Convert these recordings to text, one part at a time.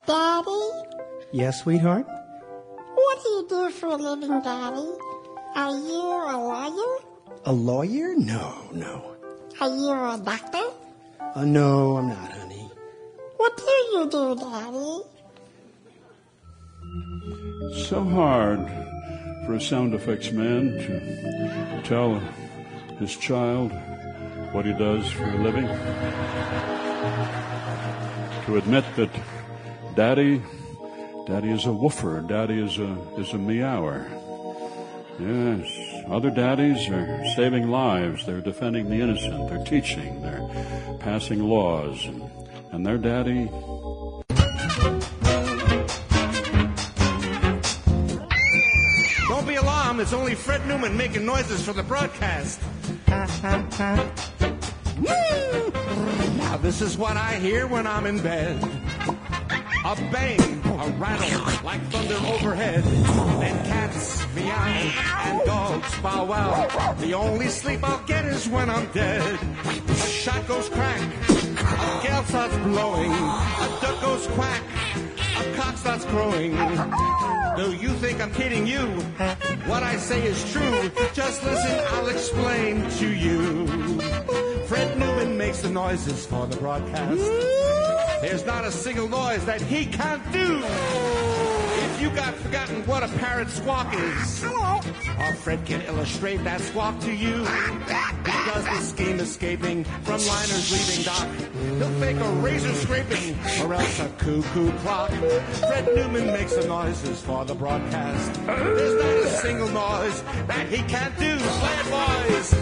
Daddy? Yes, sweetheart? What do you do for a living, Daddy? Are you a lawyer? A lawyer? No. Are you a doctor? No, I'm not, honey. What do you do, Daddy? So hard for a sound effects man to tell his child what he does for a living. To admit that Daddy is a woofer, Daddy is a meower. Yes, other daddies are saving lives, they're defending the innocent, they're teaching, they're passing laws, and their daddy... Don't be alarmed, it's only Fred Newman making noises for the broadcast. Now this is what I hear when I'm in bed. A bang, a rattle, like thunder overhead. Then cats meow and dogs bow wow. The only sleep I'll get is when I'm dead. A shot goes crack, a gale starts blowing, a duck goes quack, a cock starts crowing. Do you think I'm kidding you? What I say is true. Just listen, I'll explain to you. Fred Newman makes the noises for the broadcast. There's not a single noise that he can't do. If you got forgotten what a parrot squawk is, our Fred can illustrate that squawk to you. He does the scheme escaping from liners leaving dock. He'll fake a razor scraping or else a cuckoo clock. Fred Newman makes the noises for the broadcast. There's not a single noise that he can't do. Play it, boys.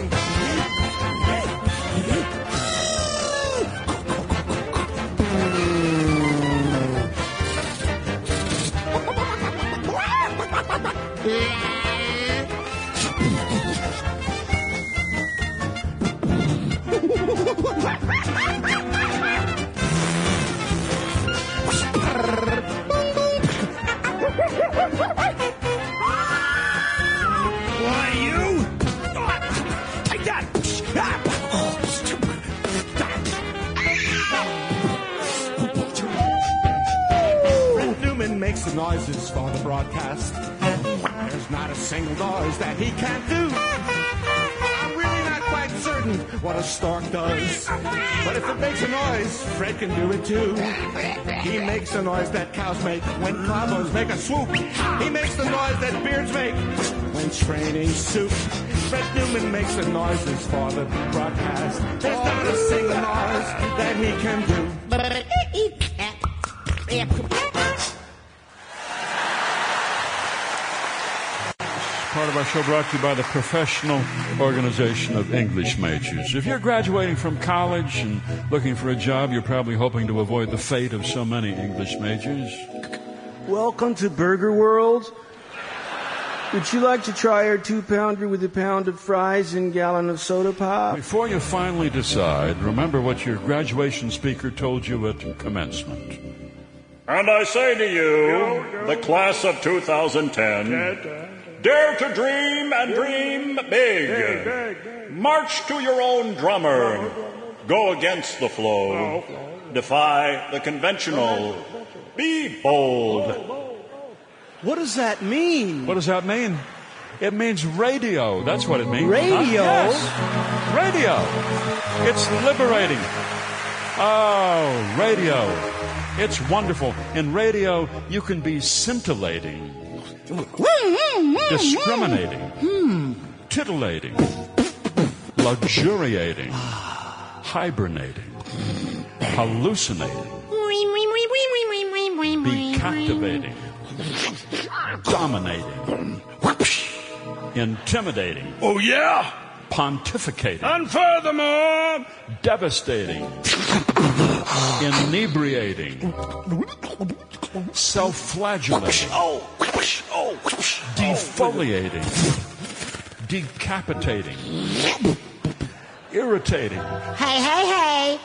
Makes the noises for the broadcast. There's not a single noise that he can't do. I'm really not quite certain what a stork does, but if it makes a noise, Fred can do it too. He makes the noise that cows make when clavos make a swoop. He makes the noise that beards make when training soup. Fred Newman makes the noises for the broadcast. There's not a single noise that he can do. Part of our show brought to you by the Professional Organization of English Majors. If you're graduating from college and looking for a job, you're probably hoping to avoid the fate of so many English majors. Welcome to Burger World. Would you like to try our 2-pounder with a pound of fries and gallon of soda pop? Before you finally decide, remember what your graduation speaker told you at commencement. And I say to you, the class of 2010... Dare to dream and dream big. March to your own drummer. Go against the flow. Defy the conventional. Be bold. What does that mean? What does that mean? It means radio. That's what it means. Radio? Yes. Radio. It's liberating. Oh, radio. It's wonderful. In radio, you can be scintillating. Discriminating, titillating, luxuriating, hibernating, hallucinating, be captivating, dominating, intimidating. Oh, yeah? Pontificating. And furthermore, devastating, inebriating, self-flagellating, defoliating, decapitating, irritating. Hey, hey, hey.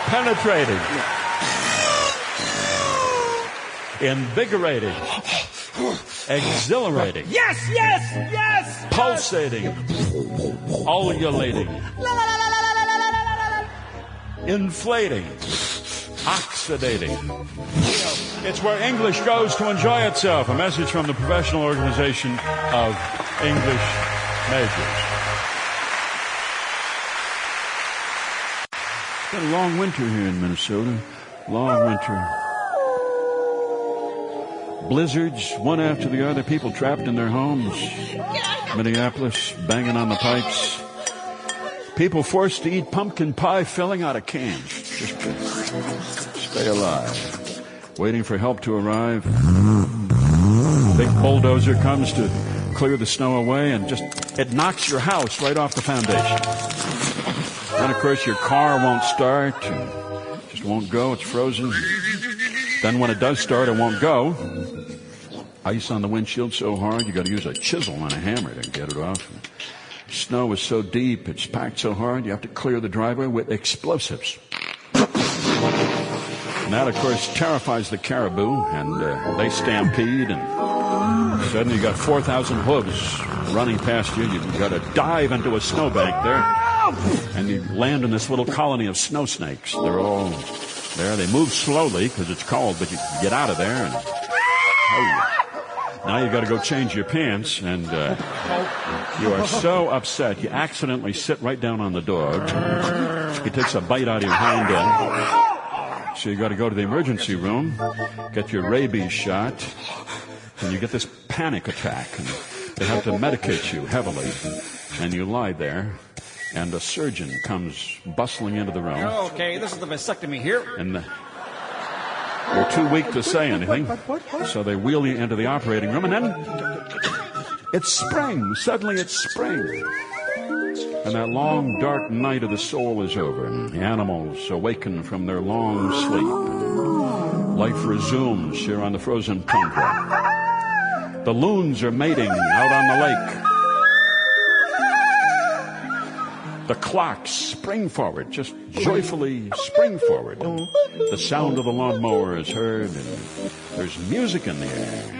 Penetrating, invigorating, exhilarating. Yes, yes, yes. Pulsating, ululating, inflating, oxidating. It's where English goes to enjoy itself. A message from the Professional Organization of English Majors. It's been a long winter here in Minnesota. Long winter. Blizzards, one after the other. People trapped in their homes. Minneapolis, banging on the pipes. People forced to eat pumpkin pie filling out of cans. Just to stay alive. Waiting for help to arrive. Big bulldozer comes to clear the snow away, and it knocks your house right off the foundation. Then, of course, your car won't start. Just won't go. It's frozen. Then when it does start, it won't go. Ice on the windshield so hard, you got to use a chisel and a hammer to get it off. Snow is so deep, it's packed so hard, you have to clear the driveway with explosives. And that, of course, terrifies the caribou, and they stampede, and suddenly you got 4,000 hooves running past you. You've got to dive into a snowbank there, and you land in this little colony of snow snakes. They're all there. They move slowly because it's cold, but you get out of there, and now you got to go change your pants, and you are so upset you accidentally sit right down on the dog. He takes a bite out of your hind end. So you got to go to the emergency room, get your rabies shot, and you get this panic attack. And they have to medicate you heavily, and you lie there, and a surgeon comes bustling into the room. Okay, this is the vasectomy here. And you're too weak to say anything, so they wheel you into the operating room, and then it's spring. Suddenly it's spring. And that long, dark night of the soul is over, and the animals awaken from their long sleep. Life resumes here on the frozen tundra. The loons are mating out on the lake. The clocks spring forward, just joyfully spring forward. The sound of the lawnmower is heard, and there's music in the air.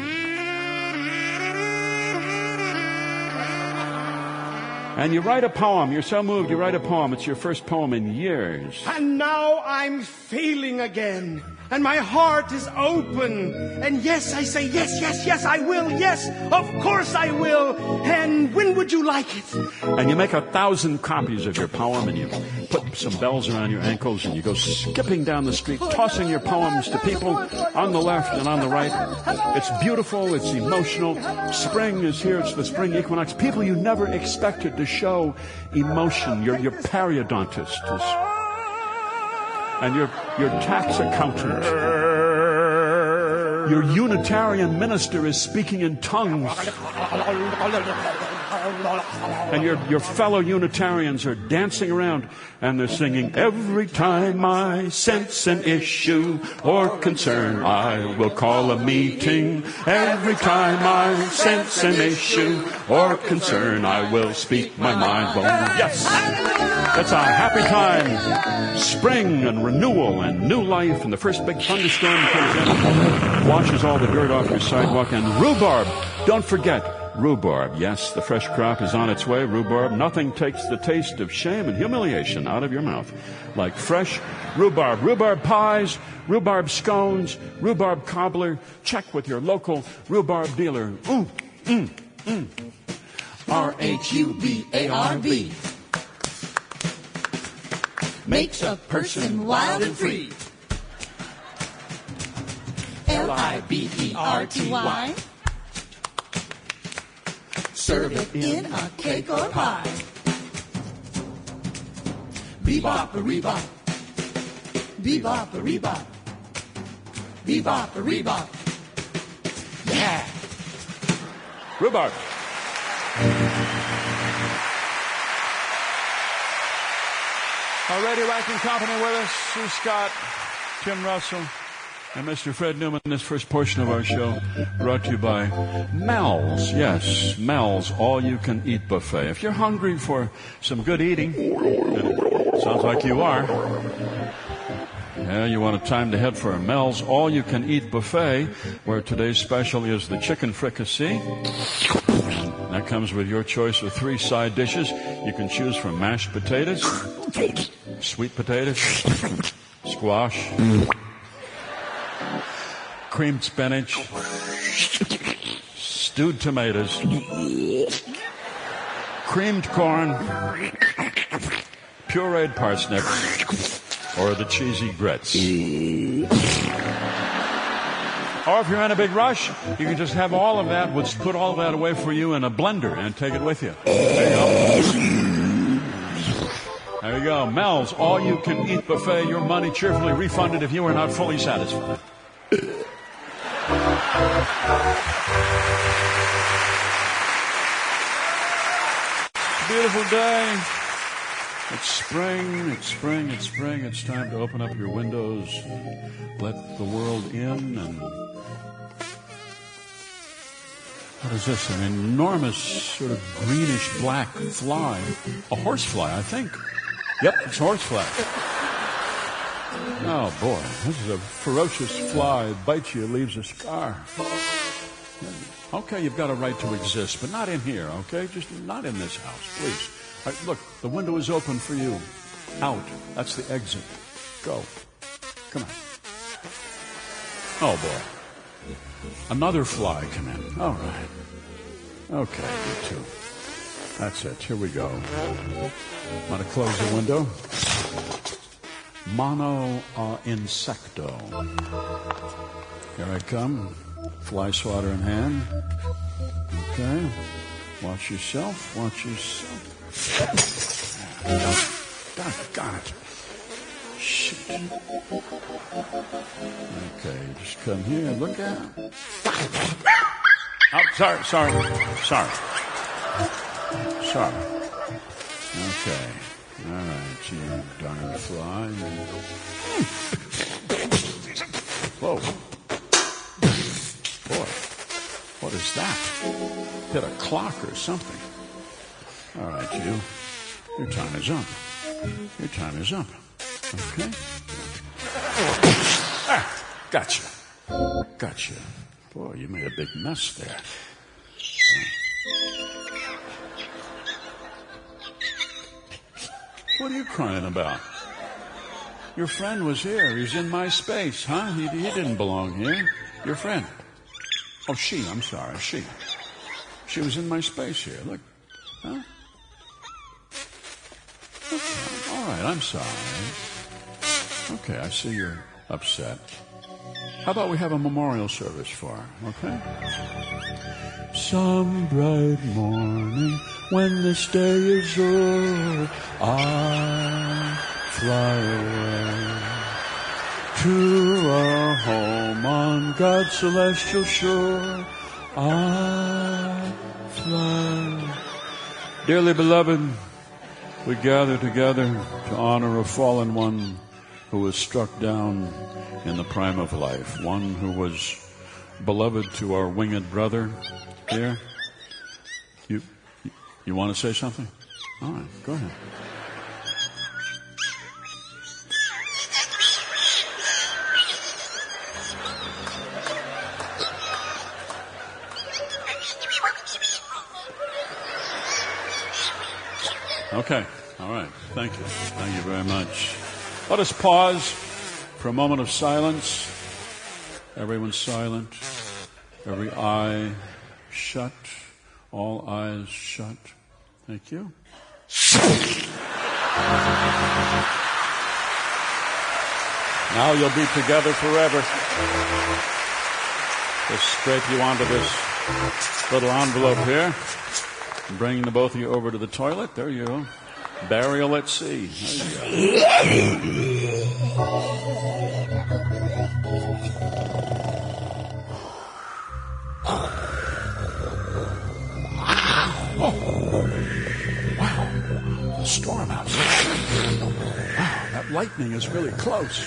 And you write a poem. You're so moved, you write a poem. It's your first poem in years. And now I'm feeling again. And my heart is open. And yes, I say yes, yes, yes, I will. Yes, of course I will. And when would you like it? And you make 1,000 copies of your poem, and you put some bells around your ankles, and you go skipping down the street, tossing your poems to people on the left and on the right. It's beautiful. It's emotional. Spring is here. It's the spring equinox. People you never expected to show emotion. Your periodontist is... And your tax accountant, your Unitarian minister is speaking in tongues. And your fellow Unitarians are dancing around, and they're singing, every time I sense an issue or concern, I will call a meeting. Every time I sense an issue or concern, I will speak my mind. Well, yes, it's a happy time. Spring and renewal and new life, and the first big thunderstorm comes in, washes all the dirt off your sidewalk, and rhubarb. Don't forget, rhubarb. Yes, the fresh crop is on its way. Rhubarb. Nothing takes the taste of shame and humiliation out of your mouth like fresh rhubarb. Rhubarb pies, rhubarb scones, rhubarb cobbler. Check with your local rhubarb dealer. R-H-U-B-A-R-B makes a person wild and free. L-I-B-E-R-T-Y. Serve it in a cake or pie. Bebop-a-rebop. Bebop-a-rebop. Bebop-a-rebop. Yeah! Rhubarb. Our radio acting company with us, Sue Scott, Tim Russell, and Mr. Fred Newman. This first portion of our show brought to you by Mel's. Yes, Mel's all-you-can-eat buffet. If you're hungry for some good eating, it sounds like you are. Yeah, you want a time to head for Mel's all-you-can-eat buffet, where today's special is the chicken fricassee. That comes with your choice of 3 side dishes. You can choose from mashed potatoes, sweet potatoes, squash, creamed spinach, stewed tomatoes, creamed corn, pureed parsnip, or the cheesy grits. Or if you're in a big rush, you can just have all of that. We'll put all of that away for you in a blender and take it with you. There you go. There you go. Mel's all-you-can-eat buffet. Your money cheerfully refunded if you are not fully satisfied. Beautiful day. It's spring, it's spring, it's spring. It's time to open up your windows, let the world in. And what is this? An enormous sort of greenish black fly. A horsefly, I think. Yep, it's horsefly. Oh boy, this is a ferocious fly. Bites you, leaves a scar. Okay, you've got a right to exist, but not in here, okay? Just not in this house, please. All right, look, the window is open for you. Out. That's the exit. Go. Come on. Oh, boy. Another fly come in. All right. Okay, you two. That's it. Here we go. Want to close the window? Mono insecto. Here I come. Fly swatter in hand. Okay. Watch yourself. Watch yourself. Got it. Shit. Okay, just come here. Look out. Oh, sorry. Okay. All right, you darn fly. Whoa. Boy, what is that? Hit a clock or something. All right, you. Your time is up. Your time is up. Okay. Gotcha. Boy, you made a big mess there. What are you crying about? Your friend was here. He was in my space, huh? He didn't belong here. Your friend. Oh, I'm sorry, she. She was in my space here. Look. Huh? Okay. All right, I'm sorry. Okay, I see you're upset. How about we have a memorial service for her, okay? Some bright morning when this day is o'er, I fly away to a home on God's celestial shore. I fly. Dearly beloved, we gather together to honor a fallen one who was struck down in the prime of life, one who was beloved to our winged brother here. You want to say something? All right, go ahead. Okay, all right, thank you very much. Let us pause for a moment of silence. Everyone's silent. Every eye shut. All eyes shut. Thank you. Now you'll be together forever. Just scrape you onto this little envelope here. And bring the both of you over to the toilet. There you go. Burial at sea. There you go. Oh, wow, a storm outside. Wow, that lightning is really close.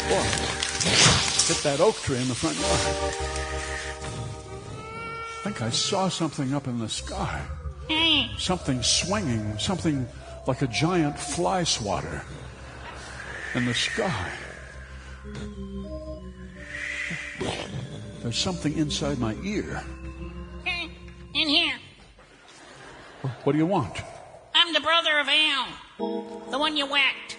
Boy, hit that oak tree in the front yard. I think I saw something up in the sky. Something swinging, something like a giant fly swatter in the sky. There's something inside my ear. In here. What do you want? I'm the brother Caravel. The one you whacked.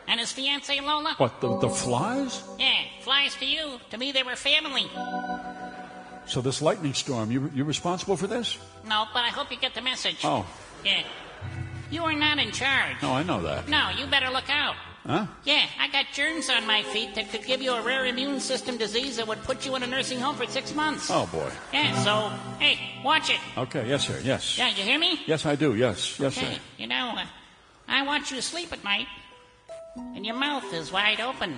And his fiancée, Lola. What, the flies? Yeah, flies to you. To me, they were family. So this lightning storm, you're responsible for this? No, but I hope you get the message. Oh. Yeah. You are not in charge. No, I know that. No, you better look out. Huh? Yeah, I got germs on my feet that could give you a rare immune system disease that would put you in a nursing home for 6 months. Oh, boy. Yeah, so, hey, watch it. Okay, yes, sir, yes. Yeah, you hear me? Yes, I do, yes, Okay, sir. you know, I watch you sleep at night, and your mouth is wide open.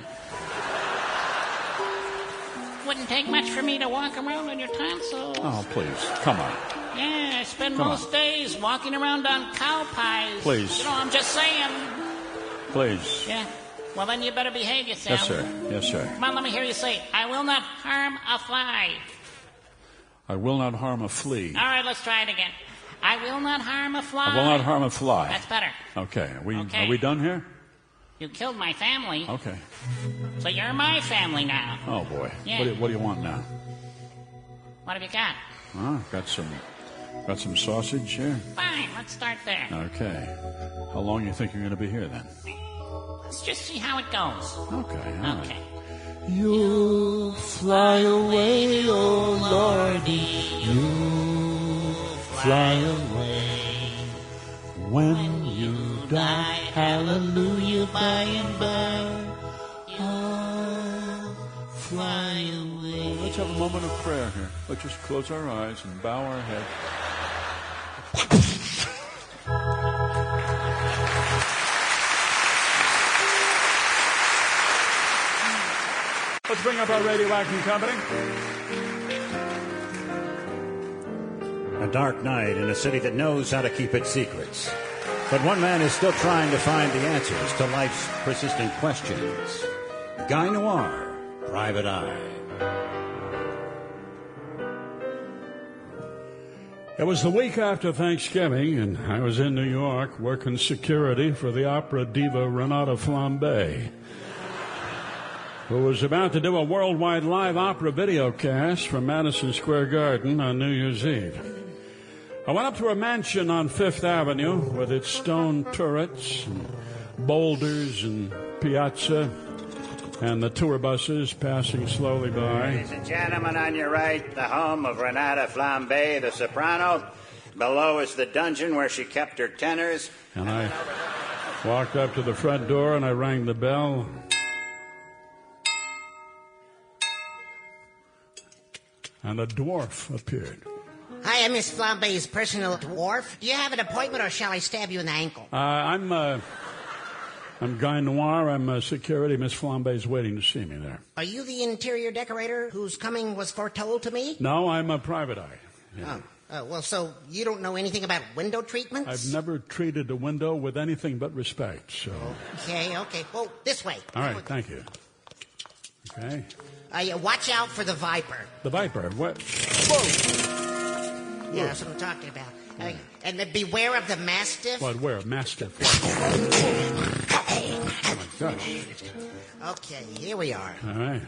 Wouldn't take much for me to walk around on your tonsils. Oh, please, come on. Yeah, I spend most days walking around on cow pies. Please. You know, I'm just saying. Please. Yeah. Well, then you better behave yourself. Yes, sir, yes, sir. Come on, let me hear you say, I will not harm a fly. I will not harm a flea. All right, let's try it again. I will not harm a fly. I will not harm a fly. That's better. Okay, Okay. are we done here? You killed my family. Okay. So you're my family now. Oh, boy. Yeah. What do you want now? What have you got? Got some sausage here. Fine, let's start there. Okay. How long you think you're going to be here, then? Let's just see how it goes. Okay, all right. Okay. You'll fly away, oh Lordy, you'll fly away. When you die, hallelujah, by and by, I'll fly away. Let's have a moment of prayer here. Let's just close our eyes and bow our head. Let's bring up our radioactive company. A dark night in a city that knows how to keep its secrets. But one man is still trying to find the answers to life's persistent questions. Guy Noir, Private Eye. It was the week after Thanksgiving, and I was in New York working security for the opera diva Renata Flambe, who was about to do a worldwide live opera video cast from Madison Square Garden on New Year's Eve. I went up to her mansion on Fifth Avenue with its stone turrets and boulders and piazza and the tour buses passing slowly by. Ladies and gentlemen, on your right, the home of Renata Flambe, the soprano. Below is the dungeon where she kept her tenors. And I walked up to the front door and I rang the bell. And a dwarf appeared. Hi, I'm Miss Flambe's personal dwarf. Do you have an appointment, or shall I stab you in the ankle? I'm Guy Noir. I'm security. Miss Flambe's waiting to see me there. Are you the interior decorator whose coming was foretold to me? No, I'm a private eye. Yeah. Oh, well, so you don't know anything about window treatments? I've never treated a window with anything but respect, so... Okay. Well, this way. All right, thank you. Okay. Watch out for the viper. The viper? What? Whoa! Yeah, that's what I'm talking about. And then beware of the mastiff. What, where? Mastiff. Oh, my gosh. Okay, here we are. All right.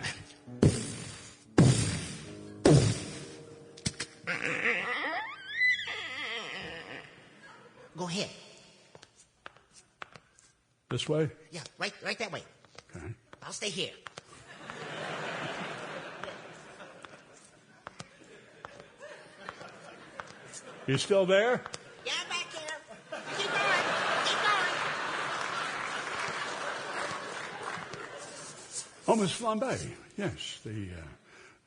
Go ahead. This way? Yeah, right that way. Okay. I'll stay here. You still there? Yeah, I'm back here. Keep going. Oh, Miss Flambe. Yes, the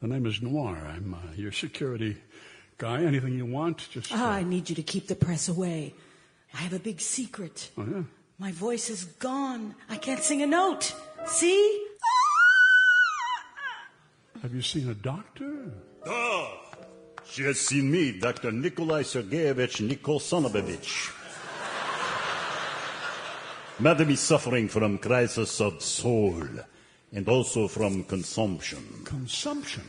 name is Noir. I'm your security guy. Anything you want, just... I need you to keep the press away. I have a big secret. Oh, yeah? My voice is gone. I can't sing a note. See? Have you seen a doctor? Oh, she has seen me, Dr. Nikolai Sergeyevich Nikolsonovich. Madam is suffering from crisis of soul and also from consumption. Consumption?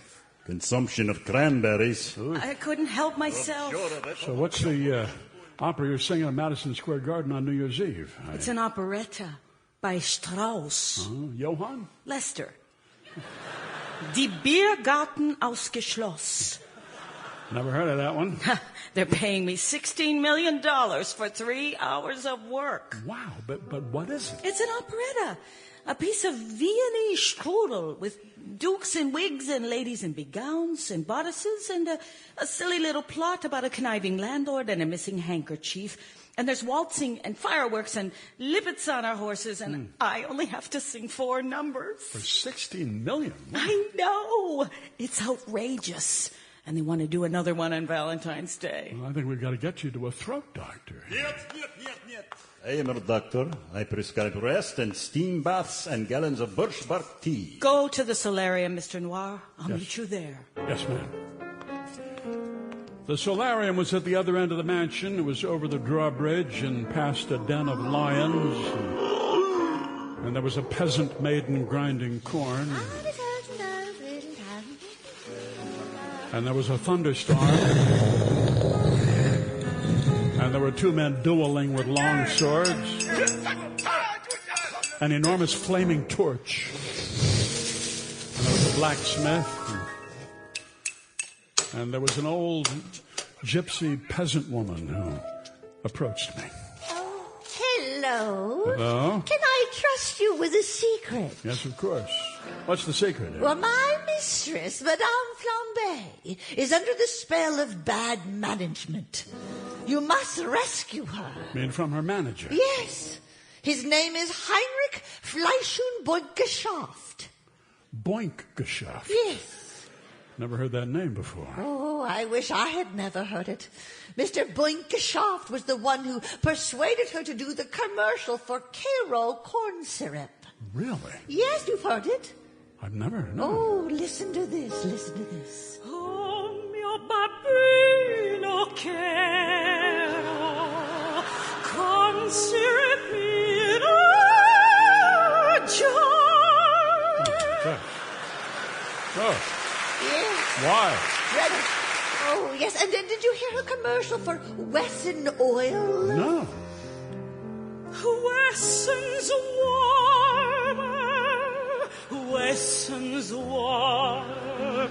Consumption of cranberries. I couldn't help myself. So what's the opera you're singing at Madison Square Garden on New Year's Eve? It's an operetta by Strauss. Johann? Lester. Die Biergarten ausgeschlossen. Never heard of that one. They're paying me $16 million for 3 hours of work. Wow, but what is it? It's an operetta. A piece of Viennese strudel with dukes and wigs and ladies in big gowns and bodices and a silly little plot about a conniving landlord and a missing handkerchief. And there's waltzing and fireworks and lippets on our horses, and I only have to sing 4 numbers. For $16 million? I know. It's outrageous. And they want to do another one on Valentine's Day. Well, I think we've got to get you to a throat doctor. I am a doctor. I prescribe rest and steam baths and gallons of birch bark tea. Go to the solarium, Mr. Noir. I'll meet you there. Yes, ma'am. The solarium was at the other end of the mansion. It was over the drawbridge and past a den of lions. And there was a peasant maiden grinding corn. And there was a thunderstorm. And there were 2 men dueling with long swords. An enormous flaming torch. And there was a blacksmith. And there was an old gypsy peasant woman who approached me. Oh, hello. Hello? Can I trust you with a secret? Yes, of course. What's the secret? Well, my mistress, Madame Flambe, is under the spell of bad management. You must rescue her. You mean from her manager? Yes. His name is Heinrich Fleischenboinkgeschaft. Boinkgeschaft? Yes. Never heard that name before. Oh, I wish I had never heard it. Mr. Boinkgeschaft was the one who persuaded her to do the commercial for Keillor corn syrup. Really? Yes, you've heard it. I've never heard. No. Oh, listen to this. Listen to this. Oh, mio bambino Keillor, corn syrup in a jar. Oh. Yes. Why? Ready? Oh, yes. And then did you hear a commercial for Wesson Oil? No. Wesson's warmer, Wesson's warmer.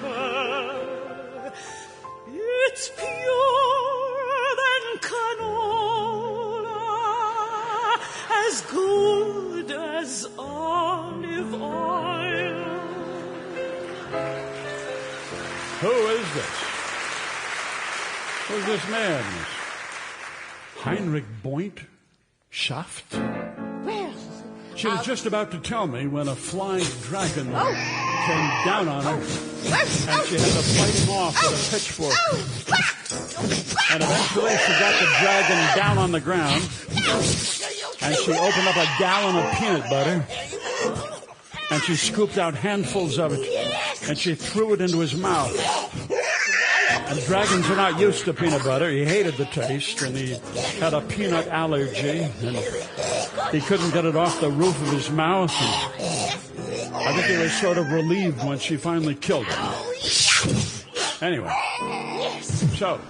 It's purer than canola, as good as olive oil. Who is this? Who's this man? Heinrich Boinkgeschaft? Well, she was just about to tell me when a flying dragon came down on her, and she had to fight him off with a pitchfork. And eventually she got the dragon down on the ground, and she opened up a gallon of peanut butter, and she scooped out handfuls of it, and she threw it into his mouth. And dragons are not used to peanut butter. He hated the taste, and he had a peanut allergy, and he couldn't get it off the roof of his mouth. And I think he was sort of relieved when she finally killed him. Anyway, so,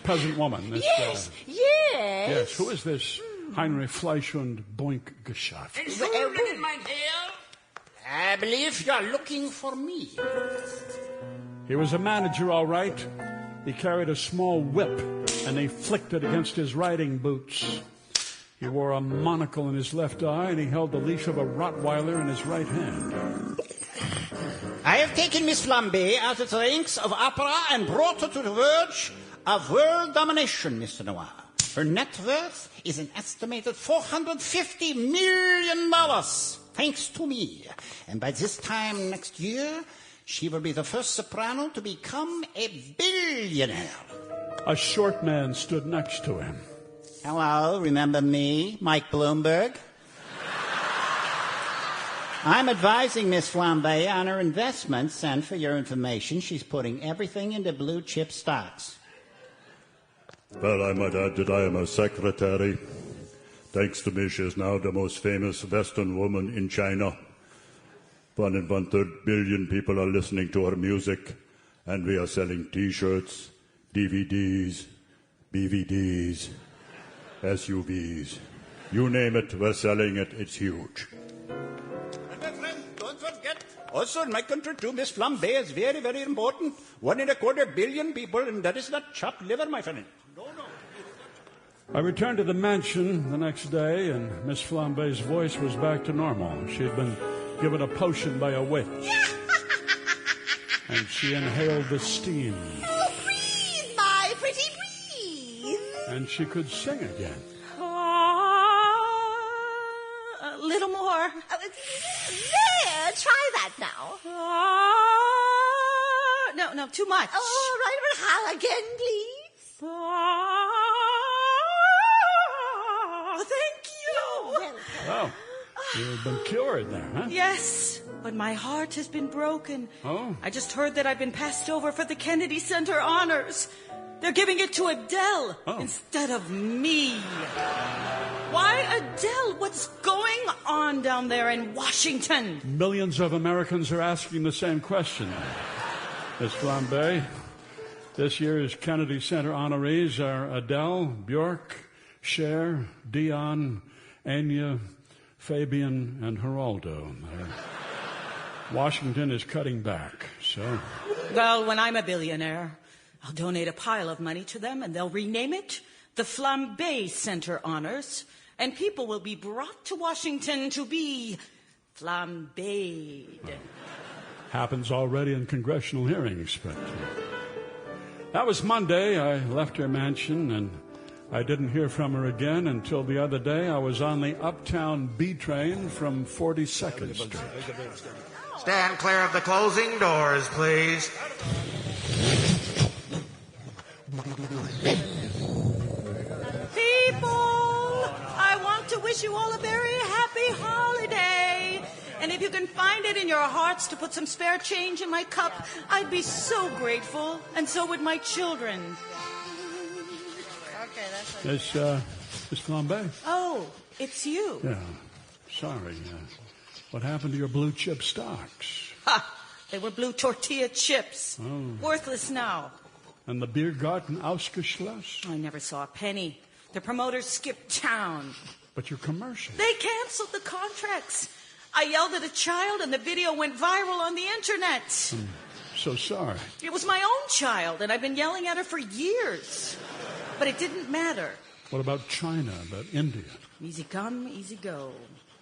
peasant woman. This, yes, who is this Heinrich Fleischenboinkgeschaft? I believe you're looking for me. He was a manager, all right. He carried a small whip, and he flicked it against his riding boots. He wore a monocle in his left eye, and he held the leash of a Rottweiler in his right hand. I have taken Miss Flambe out of the ranks of opera and brought her to the verge of world domination, Mr. Noir. Her net worth is an estimated $450 million, thanks to me. And by this time next year, she will be the first soprano to become a billionaire. A short man stood next to him. Hello, remember me, Mike Bloomberg? I'm advising Miss Flambe on her investments, and for your information, she's putting everything into blue chip stocks. Well, I might add that I am a secretary. Thanks to me, she is now the most famous Western woman in China. 1.3 billion people are listening to her music, and we are selling T-shirts, DVDs, BVDs, SUVs. You name it, we're selling it. It's huge. And my friend, don't forget Also in my country too, Miss Flambe is very, very important. 1.25 billion people, and that is not chopped liver, my friend. I returned to the mansion the next day, and Miss Flambe's voice was back to normal. She had been given a potion by a witch. And she inhaled the steam. Oh, breathe, my pretty, breathe. And she could sing again. A little more. There, try that now. No, too much. Oh, right, but how again, please? Thank you. Oh, you've been cured there, huh? Yes, but my heart has been broken. Oh. I just heard that I've been passed over for the Kennedy Center honors. They're giving it to Adele instead of me. Why Adele? What's going on down there in Washington? Millions of Americans are asking the same question. Miss Flambe, this year's Kennedy Center honorees are Adele, Bjork, Cher, Dion, Anya, Fabian, and Geraldo. Washington is cutting back, so... Well, when I'm a billionaire, I'll donate a pile of money to them, and they'll rename it the Flambe Center Honors, and people will be brought to Washington to be flambéed. Happens already in congressional hearings, but... That was Monday. I left her mansion, and I didn't hear from her again until the other day. I was on the Uptown B train from 42nd Street. Stand clear of the closing doors, please. People, I want to wish you all a very happy holiday. And if you can find it in your hearts to put some spare change in my cup, I'd be so grateful. And so would my children. Okay, that's Miss Flambe? Oh, it's you. Yeah, sorry. What happened to your blue chip stocks? Ha! They were blue tortilla chips. Oh. Worthless now. And the Biergarten Ausgeschloss? I never saw a penny. The promoters skipped town. But your commercial. They canceled the contracts. I yelled at a child and the video went viral on the internet. I'm so sorry. It was my own child and I've been yelling at her for years. But it didn't matter. What about China, about India? Easy come, easy go.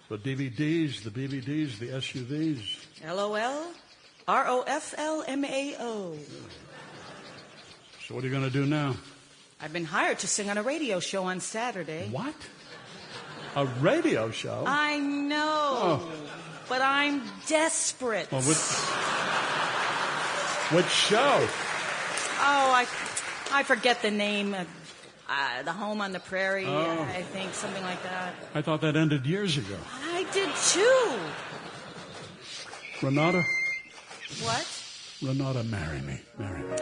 The DVDs, the BVDs, the SUVs. LOL, ROFLMAO. So what are you going to do now? I've been hired to sing on a radio show on Saturday. What? A radio show? I know, but I'm desperate. Well, which show? Oh, I forget the name. The Home on the Prairie, I think, something like that. I thought that ended years ago. I did too. Renata? What? Renata, marry me. Marry me.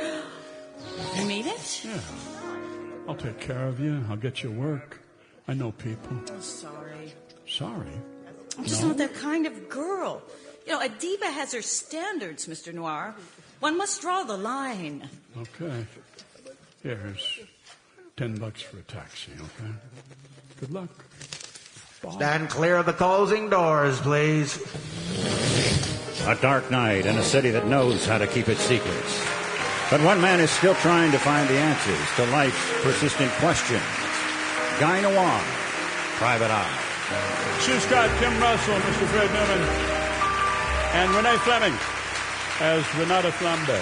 You mean it? Yeah. I'll take care of you. I'll get you work. I know people. Oh, sorry. Sorry? I'm just not that kind of girl. You know, a diva has her standards, Mr. Noir. One must draw the line. Okay. Here's $10 for a taxi, okay? Good luck. Bye. Stand clear of the closing doors, please. A dark night in a city that knows how to keep its secrets. But one man is still trying to find the answers to life's persistent questions. Guy Noir, Private Eye. Sue Scott, Tim Russell, Mr. Fred Newman, and Renee Fleming as Renata Flambe.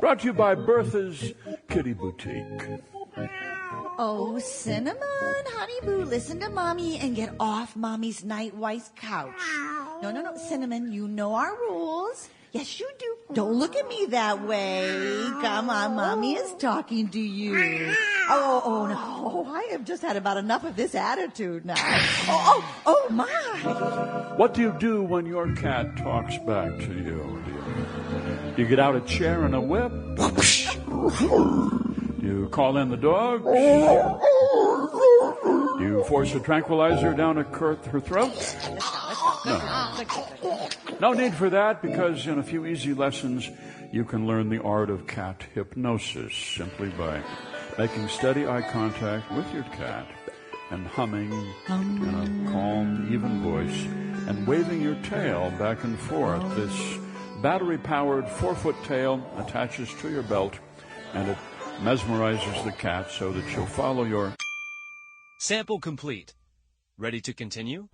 Brought to you by Bertha's Kitty Boutique. Oh, Cinnamon, honey boo, listen to Mommy and get off Mommy's night wife's couch. No, Cinnamon, you know our rules. Yes, you do. Don't look at me that way. Come on, Mommy is talking to you. Oh, no. I have just had about enough of this attitude now. Oh, my. What do you do when your cat talks back to you? Do you get out a chair and a whip? Do you call in the dog? Do you force a tranquilizer down her throat? No need for that, because in a few easy lessons you can learn the art of cat hypnosis simply by making steady eye contact with your cat and humming in a calm, even voice and waving your tail back and forth. This battery-powered 4-foot tail attaches to your belt, and it mesmerizes the cat so that she'll follow your... Sample complete. Ready to continue?